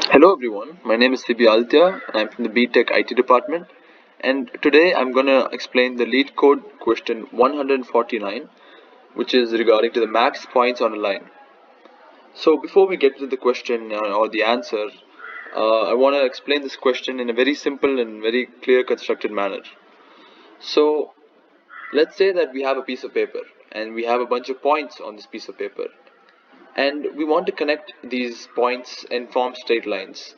Hello everyone, my name is SIBI AdithyA and I'm from the BTech IT department, and today I'm going to explain the lead code question 149, which is regarding to the max points on a line. So before we get to the question or the answer, I want to explain this question in a very simple and very clear constructed manner. So let's say that we have a piece of paper and we have a bunch of points on this piece of paper, and we want to connect these points and form straight lines.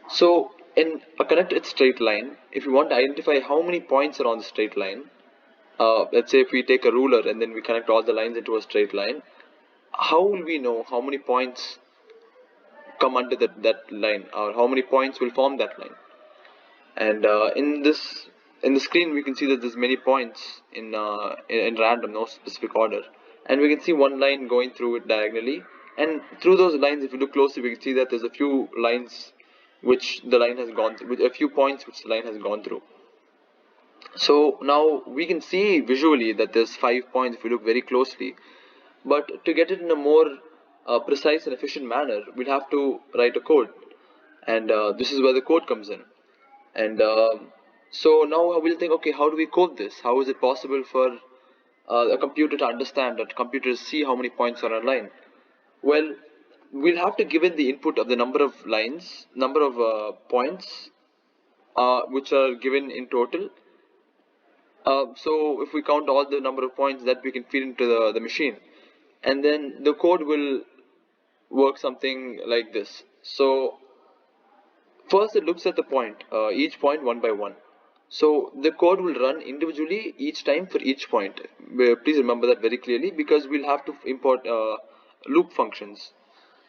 So in a connected straight line, if you want to identify how many points are on the straight line, let's say if we take a ruler and then we connect all the lines into a straight line, how will we know how many points come under that line, or how many points will form that line? And in the screen we can see that there's many points in random, no specific order, and we can see one line going through it diagonally. And through those lines, if you look closely, we can see that there's a few lines which the line has gone through, with a few points which the line has gone through. So now we can see visually that there's 5 points if we look very closely. But to get it in a more precise and efficient manner, we'll have to write a code, and this is where the code comes in. And so now we'll think, okay, how do we code this? How is it possible for a computer to understand, that computers see how many points are on a line? Well, we'll have to give it the input of the number of lines, number of points which are given in total. So if we count all the number of points that we can feed into the machine, and then the code will work something like this. So first it looks at the point, each point one by one. So the code will run individually each time for each point. Please remember that very clearly, because we'll have to import loop functions.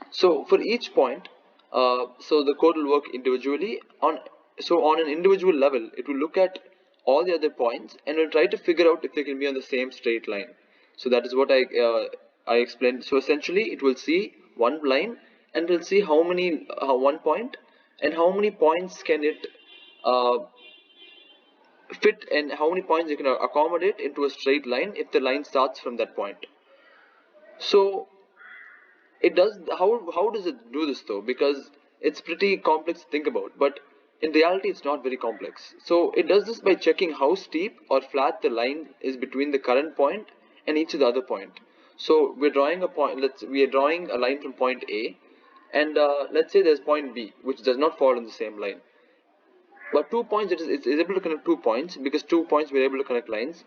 So for each point, so the code will work individually on. So on an individual level, it will look at all the other points and will try to figure out if they can be on the same straight line. So that is what I explained. So essentially, it will see one line and will see how many 1 point and how many points can it uh, fit, and how many points you can accommodate into a straight line if the line starts from that point. So it does. How does it do this though? Because it's pretty complex to think about, but in reality it's not very complex. So it does this by checking how steep or flat the line is between the current point and each of the other point. So we're drawing a point. We are drawing a line from point A, and let's say there's point B which does not fall on the same line. But 2 points, it's able to connect 2 points, because 2 points we're able to connect lines.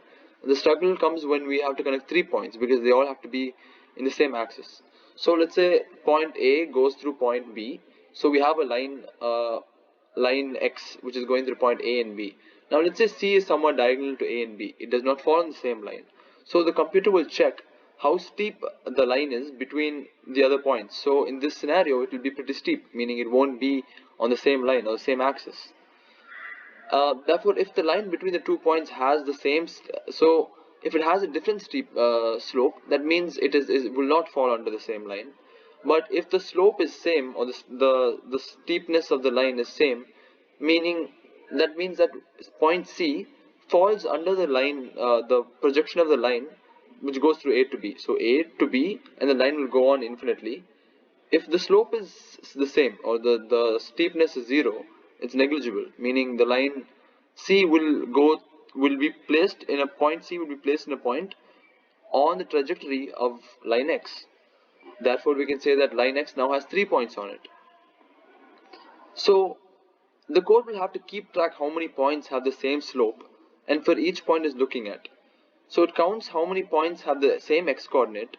The struggle comes when we have to connect 3 points, because they all have to be in the same axis. So let's say point A goes through point B. So we have a line X which is going through point A and B. Now let's say C is somewhat diagonal to A and B. It does not fall on the same line. So the computer will check how steep the line is between the other points. So in this scenario, it will be pretty steep, meaning it won't be on the same line or the same axis. Therefore, if the line between the 2 points has the same, so if it has a different steep slope, that means it will not fall under the same line. But if the slope is same, or the steepness of the line is same, meaning that means that point C falls under the line, the projection of the line which goes through A to B. So A to B, and the line will go on infinitely. If the slope is the same, or the steepness is zero, it's negligible, meaning the line C will be placed in a point. C will be placed in a point on the trajectory of line X. Therefore we can say that line X now has 3 points on it. So the code will have to keep track how many points have the same slope, and for each point is looking at. So it counts how many points have the same x coordinate.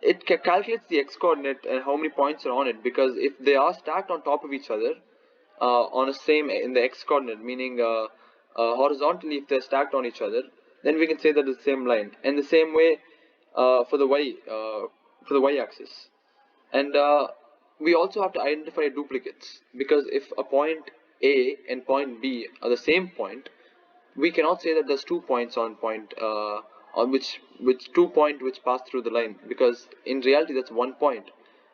It calculates the x coordinate and how many points are on it, because if they are stacked on top of each other on a same in the x coordinate, meaning horizontally, if they're stacked on each other, then we can say that it's the same line. And the same way for the y axis. And we also have to identify duplicates, because if a point A and point B are the same point, we cannot say that there's 2 points on point on which 2 point which pass through the line, because in reality that's 1 point.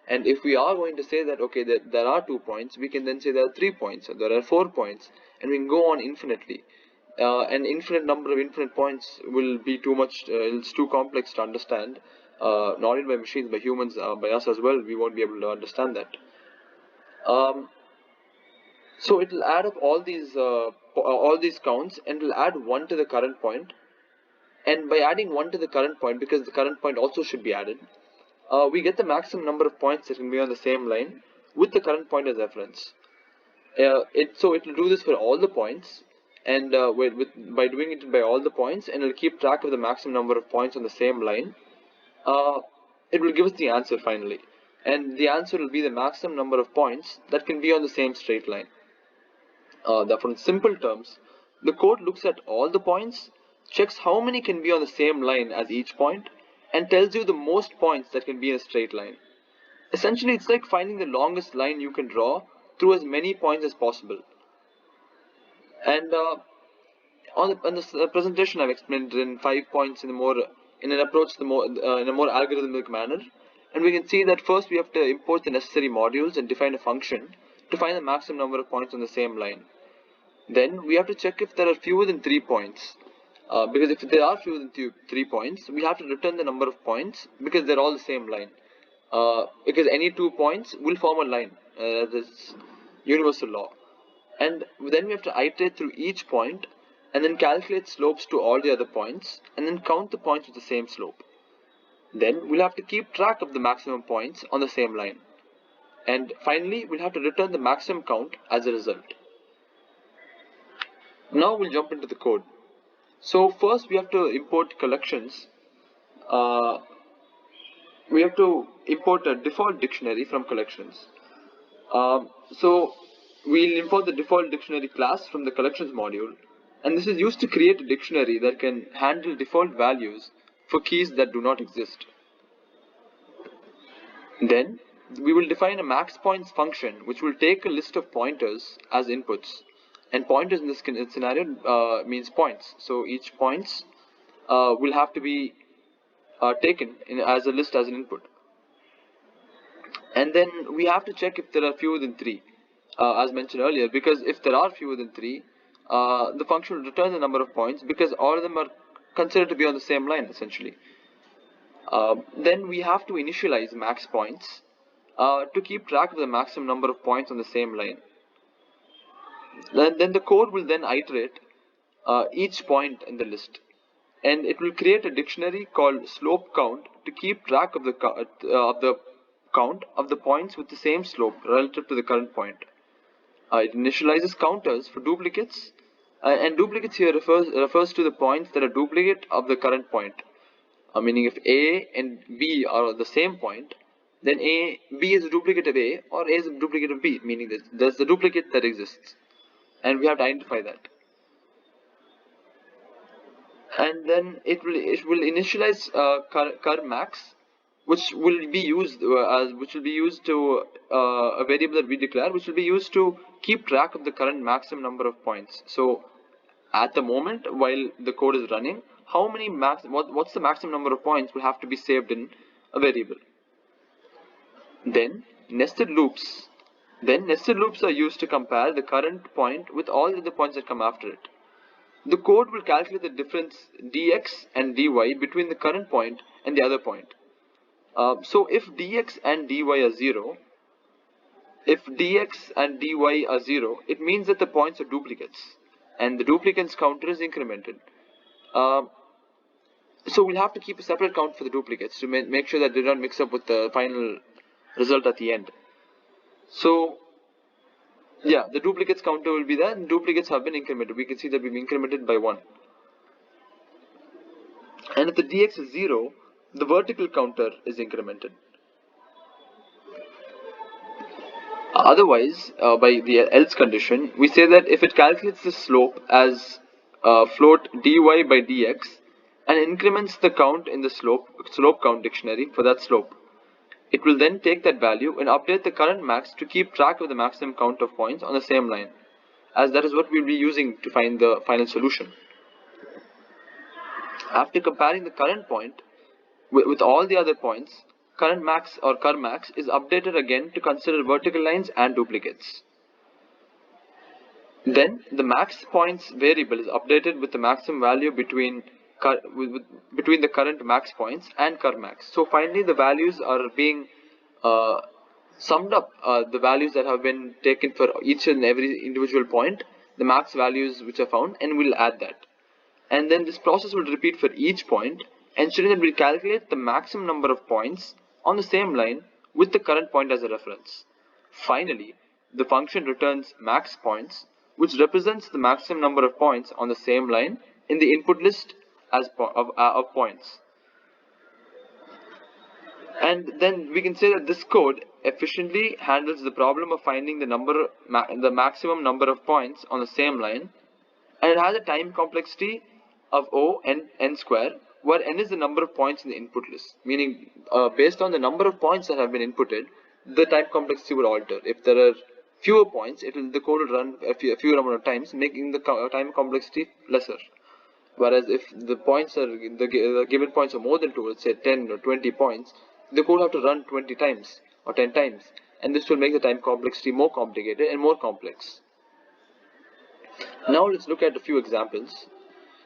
And if we are going to say that, okay, that there are 2 points, we can then say there are 3 points, or there are 4 points, and we can go on infinitely. An infinite number of infinite points will be too much. It's too complex to understand. Not only by machines, by humans, by us as well. We won't be able to understand that. Um, so it will add up all these counts, and it will add 1 to the current point. And by adding 1 to the current point, because the current point also should be added, we get the maximum number of points that can be on the same line with the current point as reference. So it will do this for all the points, and by doing it by all the points, and it will keep track of the maximum number of points on the same line. It will give us the answer finally, and the answer will be the maximum number of points that can be on the same straight line. Therefore, in simple terms, the code looks at all the points, checks how many can be on the same line as each point, and tells you the most points that can be in a straight line. Essentially, it's like finding the longest line you can draw through as many points as possible. And on the presentation, I've explained it in 5 points in a more algorithmic manner. And we can see that first we have to import the necessary modules and define a function to find the maximum number of points on the same line. Then we have to check if there are fewer than 3 points. Because if there are fewer than 3 points, we have to return the number of points because they're all the same line. Because any 2 points will form a line. This universal law. And then we have to iterate through each point and then calculate slopes to all the other points and then count the points with the same slope. Then we'll have to keep track of the maximum points on the same line. And finally, we'll have to return the maximum count as a result. Now we'll jump into the code. So first we have to import collections. We have to import a default dictionary from collections. So we'll import the default dictionary class from the collections module, and this is used to create a dictionary that can handle default values for keys that do not exist. Then we will define a max points function which will take a list of pointers as inputs, and pointers in this scenario means points. So each points will have to be taken as a list as an input. And then we have to check if there are fewer than 3, as mentioned earlier, because if there are fewer than 3, the function will return the number of points because all of them are considered to be on the same line essentially. Then we have to initialize max points to keep track of the maximum number of points on the same line. Then the code will then iterate each point in the list, and it will create a dictionary called slope count to keep track of the count of the points with the same slope relative to the current point. It initializes counters for duplicates, and duplicates here refers to the points that are duplicate of the current point. Meaning if A and B are the same point, then B is a duplicate of A, or A is a duplicate of B, meaning that there's the duplicate that exists, and we have to identify that. And then it will initialize cur max, which will be used to a variable that we declare, which will be used to keep track of the current maximum number of points. So at the moment while the code is running, how many what's the maximum number of points will have to be saved in a variable. Then nested loops are used to compare the current point with all the other points that come after it. The code will calculate the difference dx and dy between the current point and the other point. So if dx and dy are 0, it means that the points are duplicates, and the duplicates counter is incremented. So we'll have to keep a separate count for the duplicates to make sure that they don't mix up with the final result at the end. So yeah, the duplicates counter will be there, and duplicates have been incremented. We can see that we've incremented by 1. And if the dx is 0, the vertical counter is incremented. Otherwise, by the else condition, we say that if it calculates the slope as float dy by dx and increments the count in the slope count dictionary for that slope, it will then take that value and update the current max to keep track of the maximum count of points on the same line, as that is what we will be using to find the final solution. After comparing the current point with all the other points, current max or cur max is updated again to consider vertical lines and duplicates. Then the max points variable is updated with the maximum value between the current max points and cur max. So finally the values are being summed up the values that have been taken for each and every individual point, the max values which are found, and we'll add that. And then this process will repeat for each point, ensuring that we calculate the maximum number of points on the same line with the current point as a reference. Finally, the function returns max points, which represents the maximum number of points on the same line in the input list of points. And then we can say that this code efficiently handles the problem of finding the maximum number of points on the same line, and it has a time complexity of O n square, where n is the number of points in the input list. Meaning, based on the number of points that have been inputted, the time complexity will alter. If there are fewer points, the code will run a fewer number of times, making the time complexity lesser. Whereas if the points are the given points are more than 2, let's say 10 or 20 points, the code have to run 20 times or 10 times, and this will make the time complexity more complicated and more complex. Now let's look at a few examples.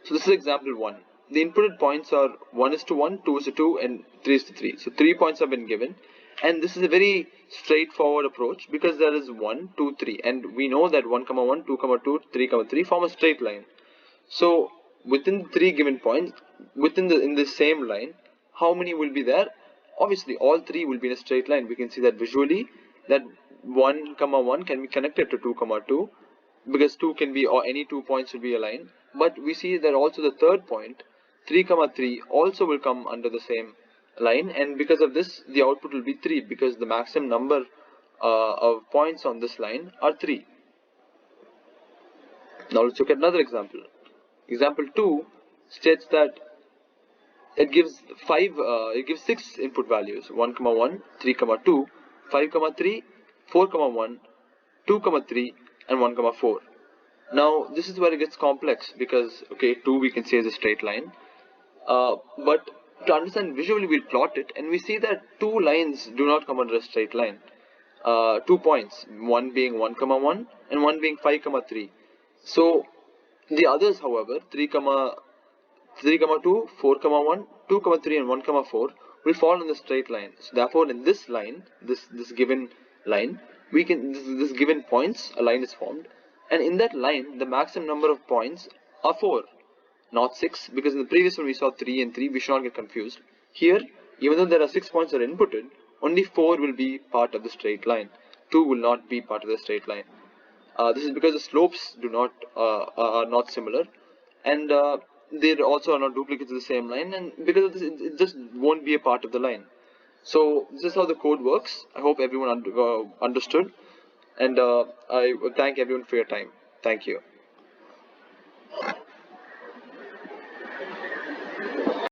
So this is example 1. The inputted points are 1:1, 2:2, and 3:3. So 3 points have been given, and this is a very straightforward approach because there is 1, 2, 3, and we know that 1, 1, 2, 2, 3, 3 form a straight line. So within the 3 given points, in the same line, how many will be there? Obviously, all 3 will be in a straight line. We can see that visually, that 1, 1 can be connected to 2, 2, because 2 can be, or any 2 points will be a line. But we see that also the third point, 3, 3, also will come under the same line, and because of this, the output will be 3, because the maximum number of points on this line are 3. Now let's look at another example. Example 2 states that it gives 6 input values: 1, 1, 3, 2, 5, 3, 4, 1, 2, 3, and 1, 4. Now this is where it gets complex, because 2 we can say is a straight line, but to understand visually, we'll plot it, and we see that 2 lines do not come under a straight line. 2 points, one being 1, 1, and one being 5, 3. So the others, however, 3, 2, 4, 1, 2, 3, and 1, 4 will fall in the straight line. So therefore, in this line, this given line, this given points, a line is formed, and in that line, the maximum number of points are 4, not 6, because in the previous one we saw 3 and 3. We should not get confused. Here, even though there are 6 points that are inputted, only 4 will be part of the straight line. 2 will not be part of the straight line. This is because the slopes are not similar, and they also are not duplicates of the same line, and because of this, it just won't be a part of the line. So this is how the code works. I hope everyone understood, and I thank everyone for your time. Thank you.